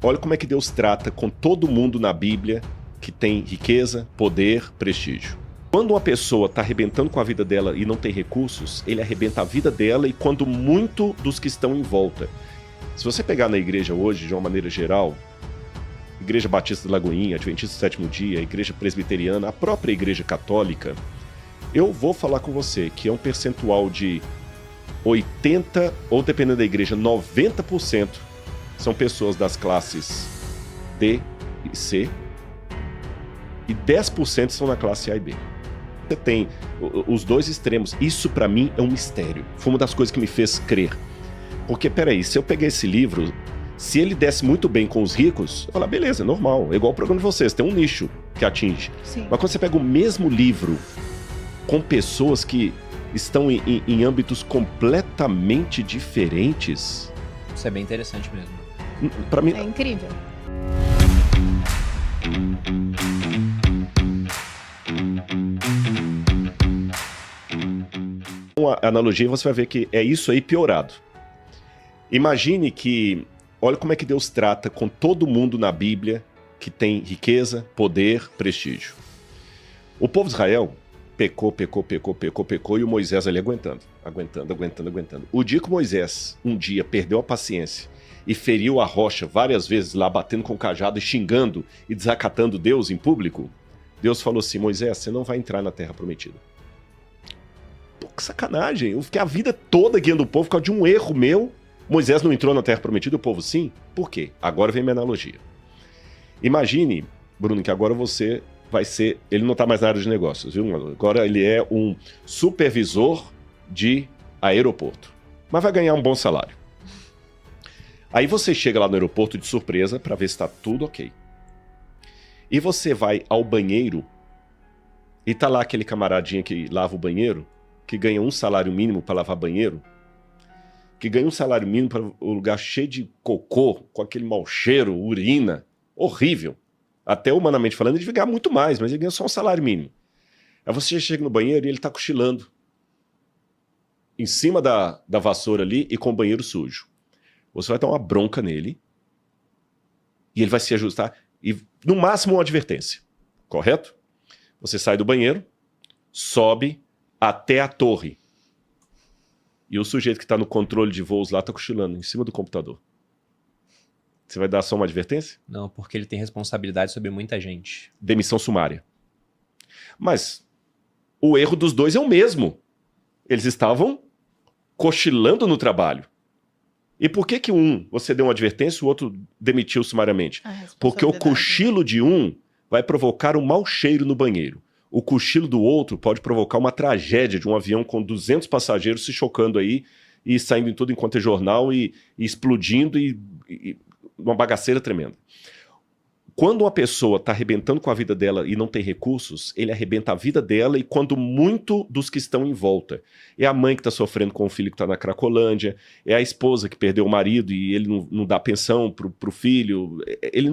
Olha como é que Deus trata com todo mundo na Bíblia que tem riqueza, poder, prestígio. Quando uma pessoa está arrebentando com a vida dela e não tem recursos, ele arrebenta a vida dela e quando muito dos que estão em volta. Se você pegar na igreja hoje, de uma maneira geral, Igreja Batista da Lagoinha, Adventista do Sétimo Dia, Igreja Presbiteriana, a própria Igreja Católica, eu vou falar com você que é um percentual de 80%, ou dependendo da igreja, 90% são pessoas das classes D e C e 10% são na classe A e B. Você tem os dois extremos. Isso pra mim é um mistério. Foi uma das coisas que me fez crer. Porque, peraí, se eu pegar esse livro, se ele desse muito bem com os ricos, eu falar, beleza, é normal. É igual o programa de vocês, tem um nicho que atinge. Sim. Mas quando você pega o mesmo livro com pessoas que estão em âmbitos completamente diferentes... Isso é bem interessante mesmo. Pra mim... É incrível. Uma analogia, você vai ver que é isso aí piorado. Imagine que... Olha como é que Deus trata com todo mundo na Bíblia que tem riqueza, poder, prestígio. O povo de Israel pecou e o Moisés ali aguentando. O dia que o Moisés um dia perdeu a paciência e feriu a rocha várias vezes lá, batendo com o cajado e xingando e desacatando Deus em público, Deus falou assim, Moisés, você não vai entrar na terra prometida. Pô, que sacanagem. Eu fiquei a vida toda guiando o povo por causa de um erro meu. Moisés não entrou na terra prometida, o povo sim? Por quê? Agora vem minha analogia. Imagine, Bruno, que agora você vai ser... Ele não está mais na área de negócios, viu? Agora ele é um supervisor de aeroporto. Mas vai ganhar um bom salário. Aí você chega lá no aeroporto de surpresa para ver se está tudo ok. E você vai ao banheiro e tá lá aquele camaradinha que lava o banheiro, que ganha um salário mínimo para lavar banheiro, que ganha um salário mínimo para o lugar cheio de cocô, com aquele mau cheiro, urina, horrível. Até humanamente falando, ele devia ganhar muito mais, mas ele ganha só um salário mínimo. Aí você chega no banheiro e ele tá cochilando em cima da vassoura ali e com o banheiro sujo. Você vai dar uma bronca nele e ele vai se ajustar e, no máximo, uma advertência. Correto? Você sai do banheiro, sobe até a torre. E o sujeito que está no controle de voos lá está cochilando em cima do computador. Você vai dar só uma advertência? Não, porque ele tem responsabilidade sobre muita gente. Demissão sumária. Mas o erro dos dois é o mesmo. Eles estavam cochilando no trabalho. E por que um você deu uma advertência e o outro demitiu sumariamente? Porque o cochilo de um vai provocar um mau cheiro no banheiro. O cochilo do outro pode provocar uma tragédia de um avião com 200 passageiros se chocando aí e saindo em tudo enquanto é jornal e explodindo e uma bagaceira tremenda. Quando uma pessoa está arrebentando com a vida dela e não tem recursos, ele arrebenta a vida dela e quando muito dos que estão em volta. É a mãe que está sofrendo com o filho que está na Cracolândia, é a esposa que perdeu o marido e ele não dá pensão pro filho.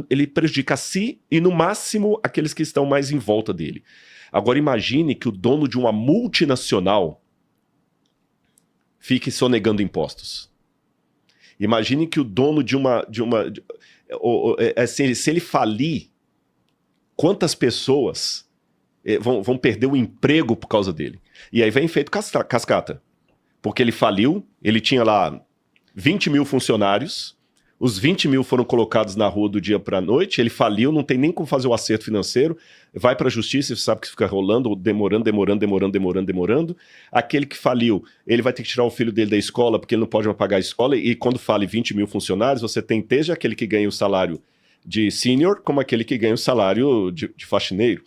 Ele prejudica a si e, no máximo, aqueles que estão mais em volta dele. Agora imagine que o dono de uma multinacional fique sonegando impostos. Imagine que o dono se ele falir, quantas pessoas vão perder o emprego por causa dele? E aí vem efeito cascata. Porque ele faliu, ele tinha lá 20 mil funcionários, os 20 mil foram colocados na rua do dia para a noite, ele faliu, não tem nem como fazer o acerto financeiro, vai para a justiça, você sabe que fica rolando, demorando. Aquele que faliu, ele vai ter que tirar o filho dele da escola, porque ele não pode mais pagar a escola, e quando fale 20 mil funcionários, você tem desde aquele que ganha o salário de sênior, como aquele que ganha o salário de faxineiro.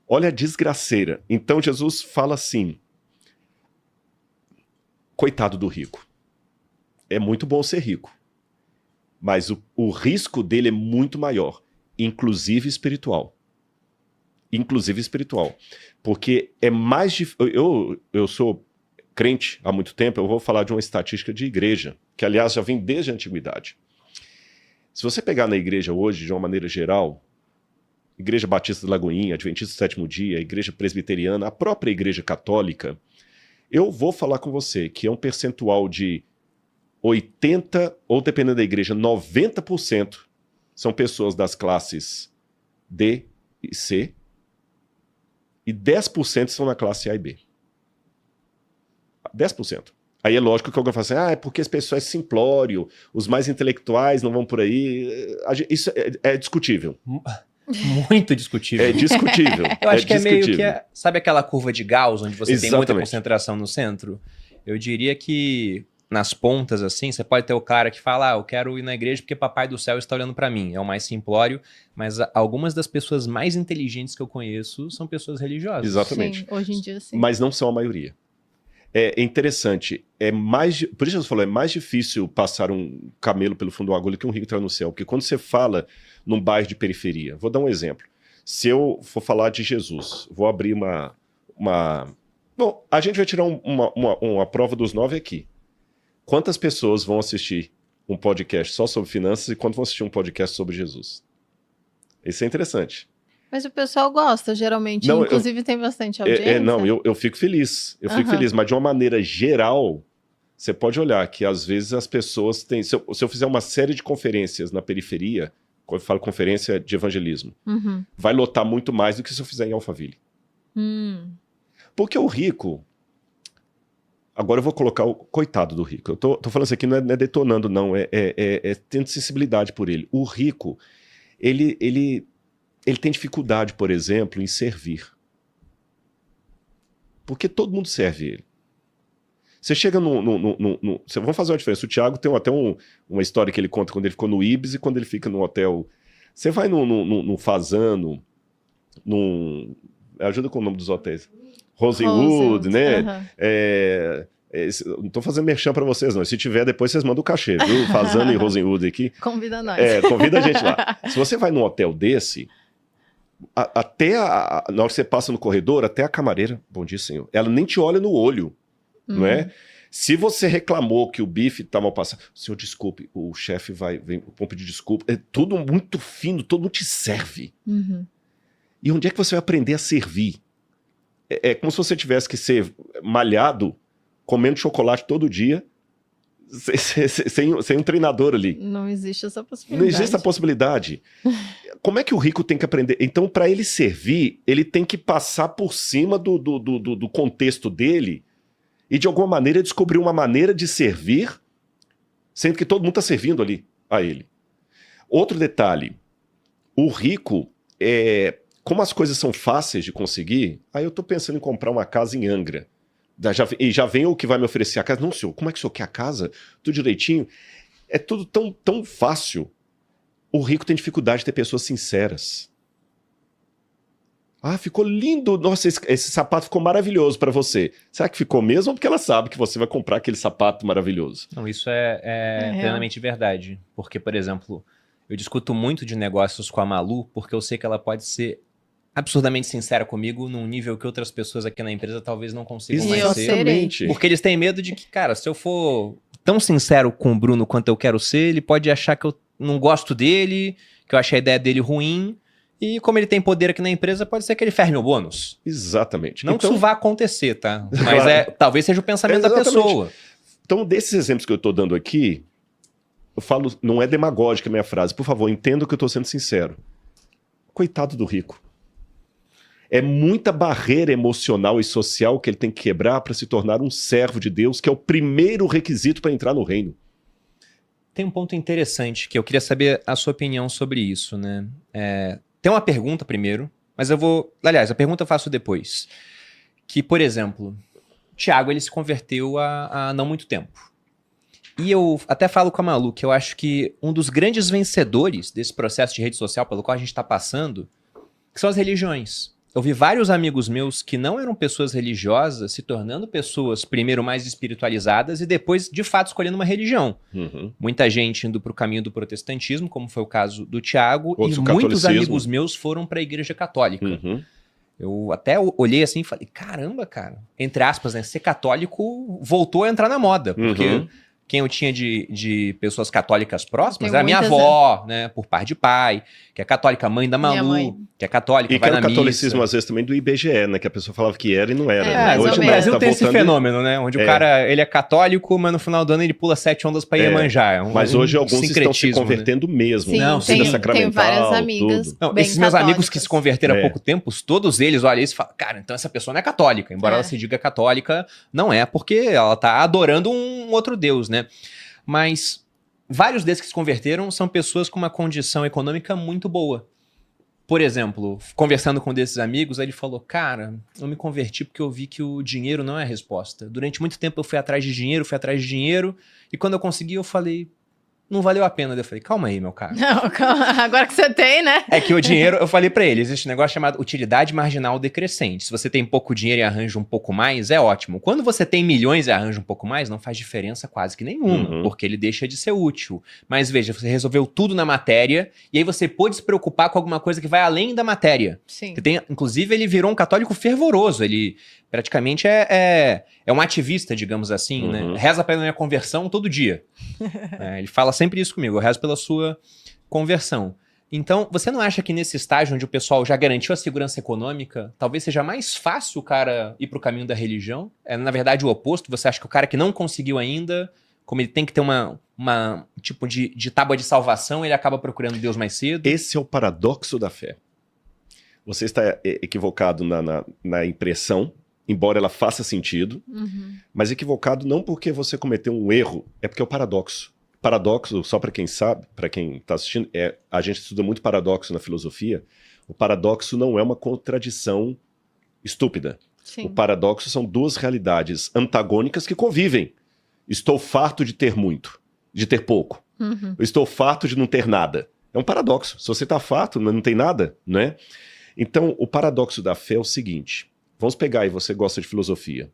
Olha a desgraceira. Então Jesus fala assim, coitado do rico. É muito bom ser rico. Mas o risco dele é muito maior, inclusive espiritual. Inclusive espiritual. Porque é mais difícil... Eu sou crente há muito tempo, eu vou falar de uma estatística de igreja, que aliás já vem desde a antiguidade. Se você pegar na igreja hoje, de uma maneira geral, Igreja Batista da Lagoinha, Adventista do Sétimo Dia, Igreja Presbiteriana, a própria Igreja Católica, eu vou falar com você que é um percentual de 80%, ou dependendo da igreja, 90% são pessoas das classes D e C, e 10% são na classe A e B. 10%. Aí é lógico que alguém fala assim, é porque esse pessoal é simplório, os mais intelectuais não vão por aí. Isso é discutível. Muito discutível. É discutível. Eu acho que é meio que... Sabe aquela curva de Gauss, onde você tem muita concentração no centro? Eu diria que nas pontas, assim, você pode ter o cara que fala, eu quero ir na igreja porque papai do céu está olhando para mim. É o mais simplório, mas algumas das pessoas mais inteligentes que eu conheço são pessoas religiosas. Exatamente. Sim, hoje em dia, sim. Mas não são a maioria. É interessante, por isso você falou, é mais difícil passar um camelo pelo fundo da agulha que um rico entrar no céu, porque quando você fala num bairro de periferia, vou dar um exemplo, se eu for falar de Jesus, vou abrir uma... Bom, a gente vai tirar uma prova dos 9 aqui. Quantas pessoas vão assistir um podcast só sobre finanças e quanto vão assistir um podcast sobre Jesus? Isso é interessante. Mas o pessoal gosta, geralmente. Não, inclusive tem bastante audiência. Não, eu fico feliz. Eu fico feliz, mas de uma maneira geral, você pode olhar que às vezes as pessoas têm... Se eu fizer uma série de conferências na periferia, quando eu falo conferência de evangelismo, vai lotar muito mais do que se eu fizer em Alphaville. Porque o rico... Agora eu vou colocar o coitado do rico. Eu tô falando isso aqui, não é detonando, não. É tendo sensibilidade por ele. O rico, ele tem dificuldade, por exemplo, em servir. Porque todo mundo serve ele. Você chega vamos fazer uma diferença. O Thiago tem até uma história que ele conta quando ele ficou no Ibis e quando ele fica no hotel. Você vai no Fazano, ajuda com o nome dos hotéis. Rosenwood, né? Não tô fazendo merchan pra vocês, não. Se tiver, depois vocês mandam o cachê, viu? Fazano e Rosenwood aqui. Convida nós. Convida a gente lá. Se você vai num hotel desse... na hora que você passa no corredor, até a camareira, bom dia, senhor, ela nem te olha no olho, não é? Se você reclamou que o bife tá mal passado, senhor, desculpe, o chefe vem pedir desculpa, é tudo muito fino, todo mundo te serve. E onde é que você vai aprender a servir? É como se você tivesse que ser malhado, comendo chocolate todo dia, sem um treinador ali. Não existe essa possibilidade. Não existe essa possibilidade. Como é que o rico tem que aprender? Então, para ele servir, ele tem que passar por cima do contexto dele e, de alguma maneira, descobrir uma maneira de servir, sendo que todo mundo está servindo ali a ele. Outro detalhe, o rico, como as coisas são fáceis de conseguir, aí eu estou pensando em comprar uma casa em Angra. E já vem o que vai me oferecer a casa. Não, senhor, como é que o senhor quer a casa? Tudo direitinho. É tudo tão fácil. O rico tem dificuldade de ter pessoas sinceras. Ah, ficou lindo. Nossa, esse sapato ficou maravilhoso para você. Será que ficou mesmo? Ou porque ela sabe que você vai comprar aquele sapato maravilhoso? Não, isso é plenamente verdade. Porque, por exemplo, eu discuto muito de negócios com a Malu, porque eu sei que ela pode ser absurdamente sincera comigo num nível que outras pessoas aqui na empresa talvez não consigam mais ser. Exatamente. Porque eles têm medo de que, cara, se eu for tão sincero com o Bruno quanto eu quero ser, ele pode achar que eu não gosto dele, que eu achei a ideia dele ruim, e como ele tem poder aqui na empresa, pode ser que ele ferre meu bônus. Exatamente. Não que isso vá acontecer, tá? Mas talvez seja o pensamento da pessoa. Então, desses exemplos que eu estou dando aqui, eu falo, não é demagógica a minha frase, por favor, entenda que eu estou sendo sincero. Coitado do rico. É muita barreira emocional e social que ele tem que quebrar para se tornar um servo de Deus, que é o primeiro requisito para entrar no reino. Tem um ponto interessante que eu queria saber a sua opinião sobre isso, né? Tem uma pergunta primeiro, mas eu vou... Aliás, a pergunta eu faço depois. Que, por exemplo, o Thiago, ele se converteu há não muito tempo. E eu até falo com a Malu que eu acho que um dos grandes vencedores desse processo de rede social pelo qual a gente está passando são as religiões. Eu vi vários amigos meus que não eram pessoas religiosas se tornando pessoas, primeiro, mais espiritualizadas e depois, de fato, escolhendo uma religião. Muita gente indo para o caminho do protestantismo, como foi o caso do Thiago, e muitos amigos meus foram para a Igreja Católica. Eu até olhei assim e falei, caramba, cara, entre aspas, né, ser católico voltou a entrar na moda, porque quem eu tinha de pessoas católicas próximas Tem era minha muitas, avó, né, por par de pai, que é católica, mãe da Minha Malu, mãe. que é católica, E que vai era na o catolicismo, missa. às vezes, também do IBGE, né? Que a pessoa falava que era e não era. É, né? mais ou Hoje o menos. Brasil tá tem esse voltando- fenômeno, né? Onde o cara, ele é católico, mas no final do ano ele pula 7 ondas pra Iemanjá. É Mas hoje alguns estão se sincretismo, né? convertendo mesmo. Sim, Não, vida sim. tem sacramental, várias amigas tudo. Não, bem esses meus amigos que se católicas. converteram há É. pouco tempo, todos eles olham isso e falam, cara, então essa pessoa não é católica. Embora É. ela se diga católica, não é, porque ela tá adorando um outro Deus, né? Mas vários desses que se converteram são pessoas com uma condição econômica muito boa. Por exemplo, conversando com um desses amigos, ele falou, cara, eu me converti porque eu vi que o dinheiro não é a resposta. Durante muito tempo eu fui atrás de dinheiro, e quando eu consegui eu falei, não valeu a pena. Eu falei, calma aí, meu cara. Não, calma, agora que você tem, né? É que o dinheiro, eu falei pra ele, existe um negócio chamado utilidade marginal decrescente. Se você tem pouco dinheiro e arranja um pouco mais, é ótimo. Quando você tem milhões e arranja um pouco mais, não faz diferença quase que nenhuma, Uhum. porque ele deixa de ser útil. Mas veja, você resolveu tudo na matéria, e aí você pôde se preocupar com alguma coisa que vai além da matéria. Sim. Você tem, inclusive, ele virou um católico fervoroso, ele praticamente é um ativista, digamos assim, Uhum. né? Reza pela minha conversão todo dia. Ele fala sempre isso comigo, eu rezo pela sua conversão. Então, você não acha que nesse estágio onde o pessoal já garantiu a segurança econômica, talvez seja mais fácil o cara ir pro caminho da religião? É, na verdade, o oposto? Você acha que o cara que não conseguiu ainda, como ele tem que ter uma tipo de tábua de salvação, ele acaba procurando Deus mais cedo? Esse é o paradoxo da fé. Você está equivocado na impressão, embora ela faça sentido, Uhum. mas equivocado não porque você cometeu um erro, é porque é o paradoxo. Paradoxo, só para quem sabe, para quem está assistindo, a gente estuda muito paradoxo na filosofia. O paradoxo não é uma contradição estúpida. Sim. O paradoxo são duas realidades antagônicas que convivem. Estou farto de ter muito, de ter pouco. Uhum. Eu estou farto de não ter nada. É um paradoxo. Se você está farto, mas não tem nada, né? Então, o paradoxo da fé é o seguinte. Vamos pegar aí, você gosta de filosofia.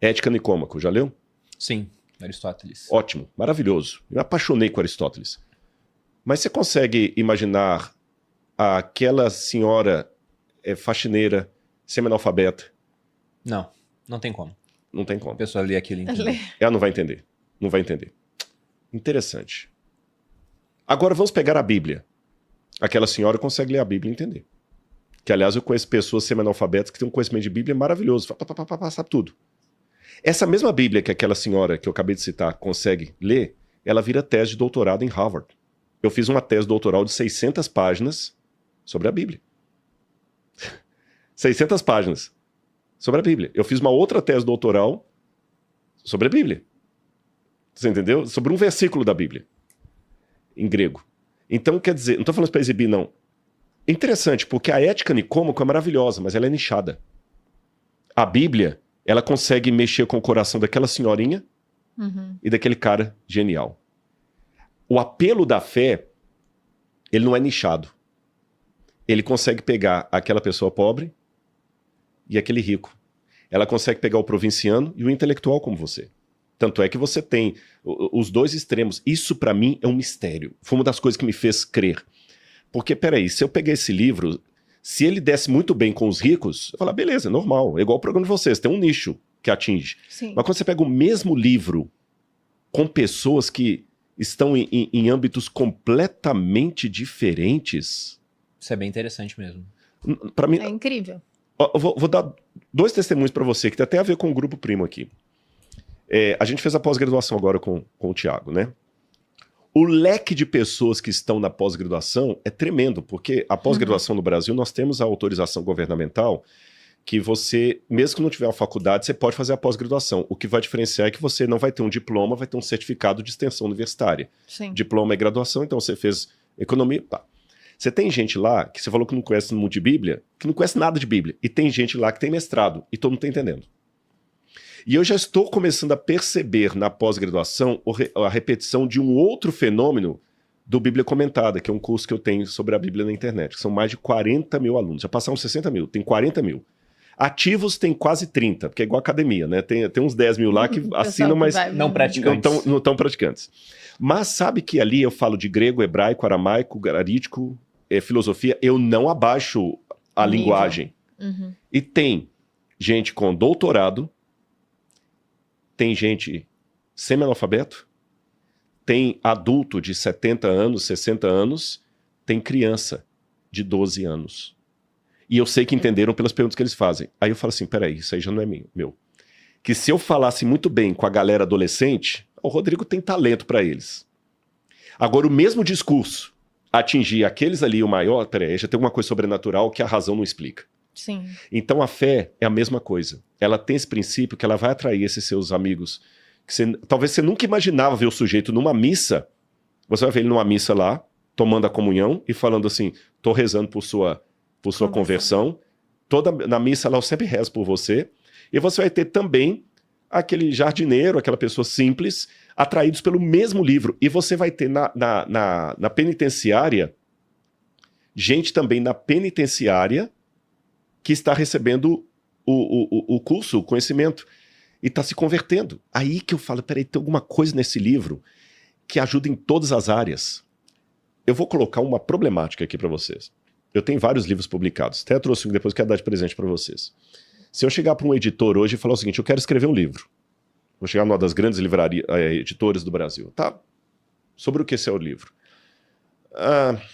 Ética Nicômaco, já leu? Sim, Aristóteles. Ótimo, maravilhoso. Eu me apaixonei com Aristóteles. Mas você consegue imaginar aquela senhora faxineira, semi-analfabeta? Não, não tem como. Não tem A como. pessoa lê aquilo e entende. Ela não vai entender. Não vai entender. Interessante. Agora vamos pegar a Bíblia. Aquela senhora consegue ler a Bíblia e entender. Que, aliás, eu conheço pessoas semi-analfabetas que têm um conhecimento de Bíblia maravilhoso. Sabe tudo. Essa mesma Bíblia que aquela senhora que eu acabei de citar consegue ler, ela vira tese de doutorado em Harvard. Eu fiz uma tese doutoral de 600 páginas sobre a Bíblia. 600 páginas sobre a Bíblia. Eu fiz uma outra tese doutoral sobre a Bíblia. Você entendeu? Sobre um versículo da Bíblia. Em grego. Então, quer dizer, não estou falando isso para exibir, não. É interessante, porque a ética Nicômaco é maravilhosa, mas ela é nichada. A Bíblia, ela consegue mexer com o coração daquela senhorinha e daquele cara genial. O apelo da fé, ele não é nichado. Ele consegue pegar aquela pessoa pobre e aquele rico. Ela consegue pegar o provinciano e o intelectual como você. Tanto é que você tem os dois extremos. Isso, para mim, é um mistério. Foi uma das coisas que me fez crer. Porque, peraí, se eu pegar esse livro, se ele desse muito bem com os ricos, eu falo, beleza, normal. É igual o programa de vocês, tem um nicho que atinge. Sim. Mas quando você pega o mesmo livro com pessoas que estão em âmbitos completamente diferentes, Isso é bem interessante mesmo. para mim... É incrível. Eu vou dar 2 testemunhos para você, que tem até a ver com o Grupo Primo aqui. A gente fez a pós-graduação agora com o Thiago, né? O leque de pessoas que estão na pós-graduação é tremendo, porque a pós-graduação no Brasil, nós temos a autorização governamental que você, mesmo que não tiver uma faculdade, você pode fazer a pós-graduação. O que vai diferenciar é que você não vai ter um diploma, vai ter um certificado de extensão universitária. Sim. Diploma é graduação, então você fez economia, tá. Você tem gente lá, que você falou que não conhece muito de Bíblia, que não conhece nada de Bíblia. E tem gente lá que tem mestrado, e todo mundo está entendendo. E eu já estou começando a perceber na pós-graduação a repetição de um outro fenômeno do Bíblia Comentada, que é um curso que eu tenho sobre a Bíblia na internet, que são mais de 40 mil alunos. Já passaram 60 mil, tem 40 mil. Ativos tem quase 30, porque é igual academia, né? Tem uns 10 mil lá que assinam, mas Não praticantes. não tão praticantes. Mas sabe que ali eu falo de grego, hebraico, aramaico, arítico, filosofia, eu não abaixo a Nível. linguagem. Uhum. E tem gente com doutorado, tem gente semi-analfabeto tem adulto de 70 anos, 60 anos, tem criança de 12 anos. E eu sei que entenderam pelas perguntas que eles fazem. Aí eu falo assim, peraí, isso aí já não é meu. Que se eu falasse muito bem com a galera adolescente, o Rodrigo tem talento para eles. Agora, o mesmo discurso atingir aqueles ali, o maior, peraí, já tem alguma coisa sobrenatural que a razão não explica. Sim. Então a fé é a mesma coisa. Ela tem esse princípio que ela vai atrair esses seus amigos. Que talvez você nunca imaginava ver o sujeito numa missa. Você vai ver ele numa missa lá, tomando a comunhão e falando assim, tô rezando por sua conversão. Na missa lá eu sempre rezo por você. E você vai ter também aquele jardineiro, aquela pessoa simples, atraídos pelo mesmo livro. E você vai ter na penitenciária, gente também na penitenciária que está recebendo o curso, o conhecimento, e está se convertendo. Aí que eu falo, peraí, tem alguma coisa nesse livro que ajuda em todas as áreas. Eu vou colocar uma problemática aqui para vocês. Eu tenho vários livros publicados, até trouxe um depois que quero dar de presente para vocês. Se eu chegar para um editor hoje e falar o seguinte, eu quero escrever um livro, vou chegar numa das grandes editoras do Brasil, tá? Sobre o que esse é o livro?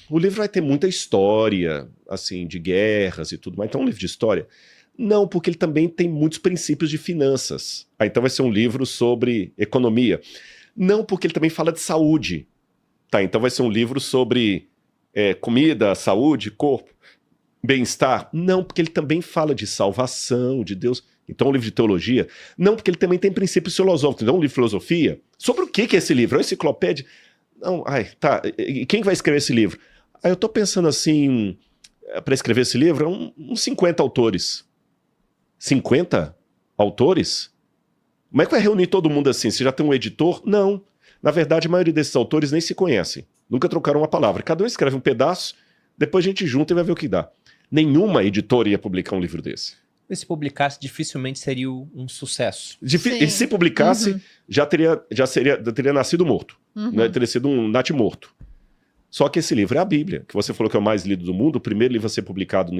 O livro vai ter muita história, assim, de guerras e tudo, mas então é um livro de história? Não, porque ele também tem muitos princípios de finanças. Então vai ser um livro sobre economia. Não, porque ele também fala de saúde. Tá, então vai ser um livro sobre comida, saúde, corpo, bem-estar. Não, porque ele também fala de salvação, de Deus. Então é um livro de teologia. Não, porque ele também tem princípios filosóficos. Então é um livro de filosofia. Sobre o que é esse livro? É uma enciclopédia? Não, tá. E quem vai escrever esse livro? Eu tô pensando assim, para escrever esse livro, uns 50 autores. 50 autores? Como é que vai reunir todo mundo assim? Você já tem um editor? Não. Na verdade, a maioria desses autores nem se conhecem. Nunca trocaram uma palavra. Cada um escreve um pedaço, depois a gente junta e vai ver o que dá. Nenhuma editora ia publicar um livro desse. E se publicasse, dificilmente seria um sucesso. E se publicasse, já teria nascido morto. Né? Teria sido um natimorto. Só que esse livro é a Bíblia, que você falou que é o mais lido do mundo. O primeiro livro a ser publicado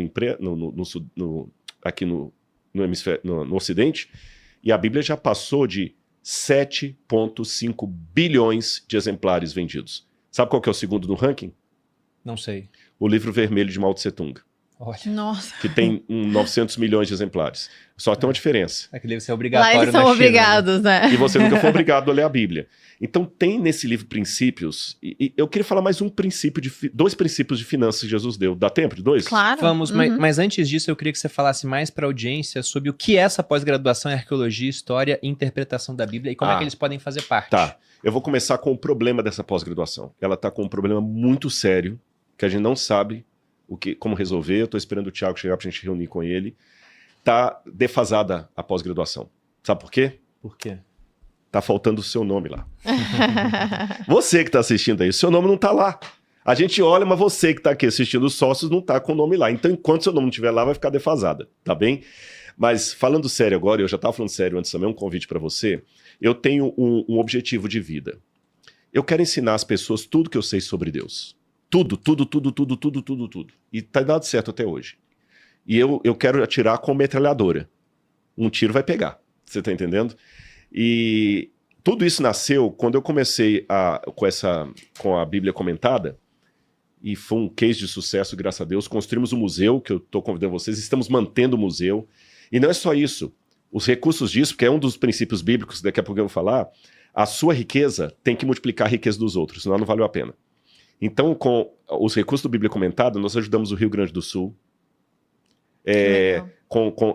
aqui no Ocidente. E a Bíblia já passou de 7,5 bilhões de exemplares vendidos. Sabe qual que é o segundo no ranking? Não sei. O livro vermelho de Mao Tse Tung. Olha. Nossa. Que tem 900 milhões de exemplares. Só tem uma diferença. É que deve ser obrigatório. Lá eles são obrigados, né? E você nunca foi obrigado a ler a Bíblia. Então tem nesse livro princípios, e eu queria falar mais dois princípios de finanças que Jesus deu. Dá tempo de dois? Claro. Vamos, mas antes disso eu queria que você falasse mais para a audiência sobre o que é essa pós-graduação em arqueologia, história e interpretação da Bíblia e como é que eles podem fazer parte. Tá, eu vou começar com o problema dessa pós-graduação. Ela está com um problema muito sério, que a gente não sabe como resolver. Eu estou esperando o Thiago chegar para a gente reunir com ele. Tá defasada a pós-graduação. Sabe por quê? Por quê? Tá faltando o seu nome lá. Você que está assistindo aí, o seu nome não tá lá. A gente olha, mas você que está aqui assistindo os sócios não tá com o nome lá. Então, enquanto seu nome não estiver lá, vai ficar defasada, tá bem? Mas falando sério agora, eu já estava falando sério antes também, um convite para você. Eu tenho um objetivo de vida. Eu quero ensinar as pessoas tudo que eu sei sobre Deus. Tudo. E tá dado certo até hoje. E eu quero atirar com metralhadora. Um tiro vai pegar. Você tá entendendo? E tudo isso nasceu quando eu comecei com a Bíblia comentada. E foi um case de sucesso, graças a Deus. Construímos um museu, que eu estou convidando vocês. Estamos mantendo o museu. E não é só isso. Os recursos disso, porque é um dos princípios bíblicos, daqui a pouco eu vou falar, a sua riqueza tem que multiplicar a riqueza dos outros, senão não valeu a pena. Então, com os recursos do Bíblia Comentada, nós ajudamos o Rio Grande do Sul,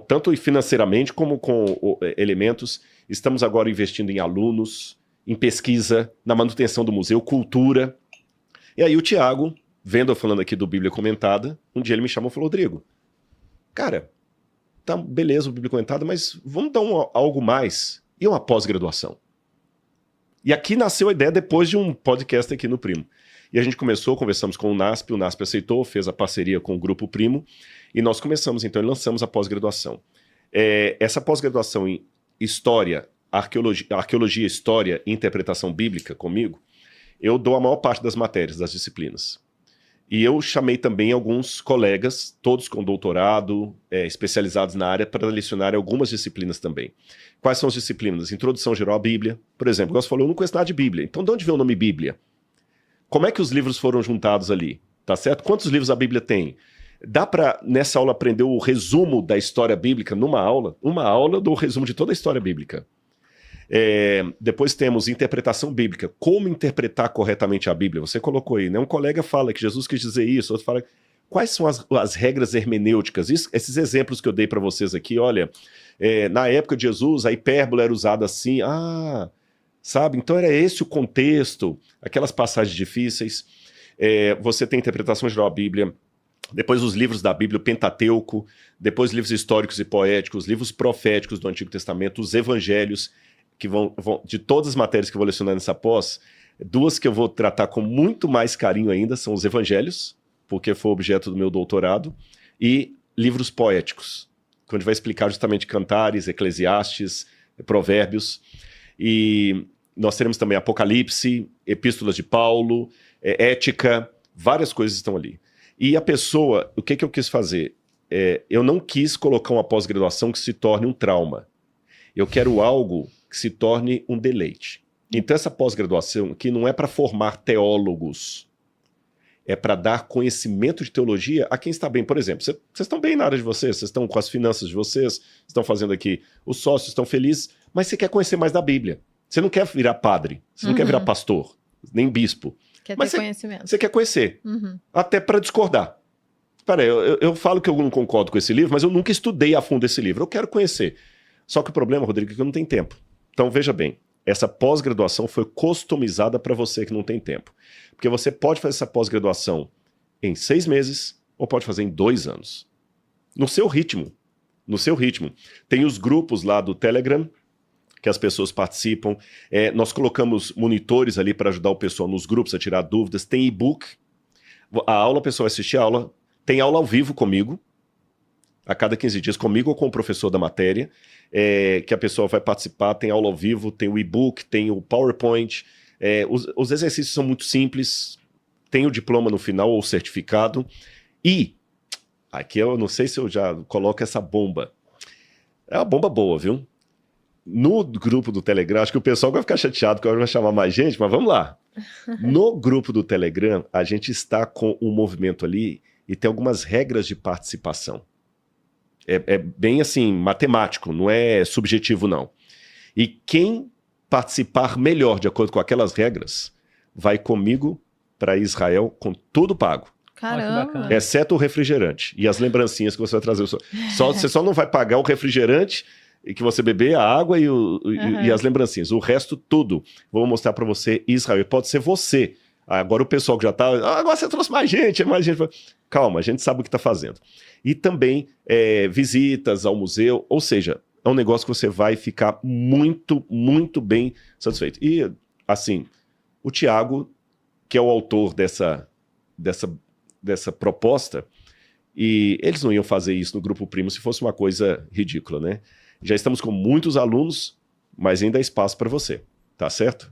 tanto financeiramente como com elementos. Estamos agora investindo em alunos, em pesquisa, na manutenção do museu, cultura. E aí o Thiago, vendo eu falando aqui do Bíblia Comentada, um dia ele me chamou e falou, Rodrigo, cara, tá beleza o Bíblia Comentada, mas vamos dar algo mais. E uma pós-graduação. E aqui nasceu a ideia depois de um podcast aqui no Primo. E a gente conversamos com o NASP aceitou, fez a parceria com o Grupo Primo, e nós começamos, então, e lançamos a pós-graduação. Essa pós-graduação em História, Arqueologia, História e Interpretação Bíblica comigo, eu dou a maior parte das matérias, das disciplinas. E eu chamei também alguns colegas, todos com doutorado, especializados na área, para lecionar algumas disciplinas também. Quais são as disciplinas? Introdução geral à Bíblia. Por exemplo, igual você falou, eu não conheço nada de Bíblia. Então, de onde veio o nome Bíblia? Como é que os livros foram juntados ali? Tá certo? Quantos livros a Bíblia tem? Dá para, nessa aula, aprender o resumo da história bíblica numa aula? Uma aula do resumo de toda a história bíblica. Depois temos interpretação bíblica. Como interpretar corretamente a Bíblia? Você colocou aí, né? Um colega fala que Jesus quis dizer isso, outro fala... Quais são as regras hermenêuticas? Esses exemplos que eu dei para vocês aqui, olha, na época de Jesus, a hipérbole era usada assim, sabe? Então era esse o contexto, aquelas passagens difíceis. Você tem interpretação geral da Bíblia, depois os livros da Bíblia, o Pentateuco, depois livros históricos e poéticos, livros proféticos do Antigo Testamento, os evangelhos, que vão de todas as matérias que eu vou lecionar nessa pós, duas que eu vou tratar com muito mais carinho ainda são os evangelhos, porque foi objeto do meu doutorado, e livros poéticos, onde vai explicar justamente Cantares, Eclesiastes, Provérbios, e nós teremos também Apocalipse, Epístolas de Paulo, Ética, várias coisas estão ali. E a pessoa, o que eu quis fazer? Eu não quis colocar uma pós-graduação que se torne um trauma. Eu quero algo que se torne um deleite. Então essa pós-graduação aqui não é para formar teólogos, é para dar conhecimento de teologia a quem está bem. Por exemplo, vocês estão bem na área de vocês estão com as finanças de vocês, estão fazendo aqui, os sócios estão felizes, mas você quer conhecer mais da Bíblia. Você não quer virar padre, você não quer virar pastor, nem bispo. Quer mas ter conhecimento. Você quer conhecer, até para discordar. Peraí, eu falo que eu não concordo com esse livro, mas eu nunca estudei a fundo esse livro, eu quero conhecer. Só que o problema, Rodrigo, é que eu não tenho tempo. Então, veja bem, essa pós-graduação foi customizada para você que não tem tempo. Porque você pode fazer essa pós-graduação em 6 meses ou pode fazer em 2 anos. No seu ritmo. No seu ritmo. Tem os grupos lá do Telegram, que as pessoas participam. Nós colocamos monitores ali para ajudar o pessoal nos grupos a tirar dúvidas. Tem e-book. A aula, o pessoal vai assistir a aula. Tem aula ao vivo comigo, a cada 15 dias, comigo ou com o professor da matéria, que a pessoa vai participar. Tem aula ao vivo, tem o e-book, tem o PowerPoint. Os exercícios são muito simples. Tem o diploma no final ou o certificado. E, aqui eu não sei se eu já coloco essa bomba. É uma bomba boa, viu? No grupo do Telegram, acho que o pessoal vai ficar chateado porque eu vou chamar mais gente, mas vamos lá. No grupo do Telegram, a gente está com um movimento ali e tem algumas regras de participação. É bem assim, matemático, não é subjetivo não. E quem participar melhor de acordo com aquelas regras, vai comigo para Israel com tudo pago. Caramba! Exceto o refrigerante e as lembrancinhas que você vai trazer. Você só não vai pagar o refrigerante e que você beber, a água e as lembrancinhas. O resto, tudo. Vou mostrar para você Israel. Pode ser você. Agora o pessoal que já está... agora você trouxe mais gente, mais gente. Calma, a gente sabe o que está fazendo. E também visitas ao museu. Ou seja, é um negócio que você vai ficar muito, muito bem satisfeito. E, assim, o Tiago, que é o autor dessa proposta, e eles não iam fazer isso no Grupo Primo se fosse uma coisa ridícula, né? Já estamos com muitos alunos, mas ainda há espaço para você, tá certo?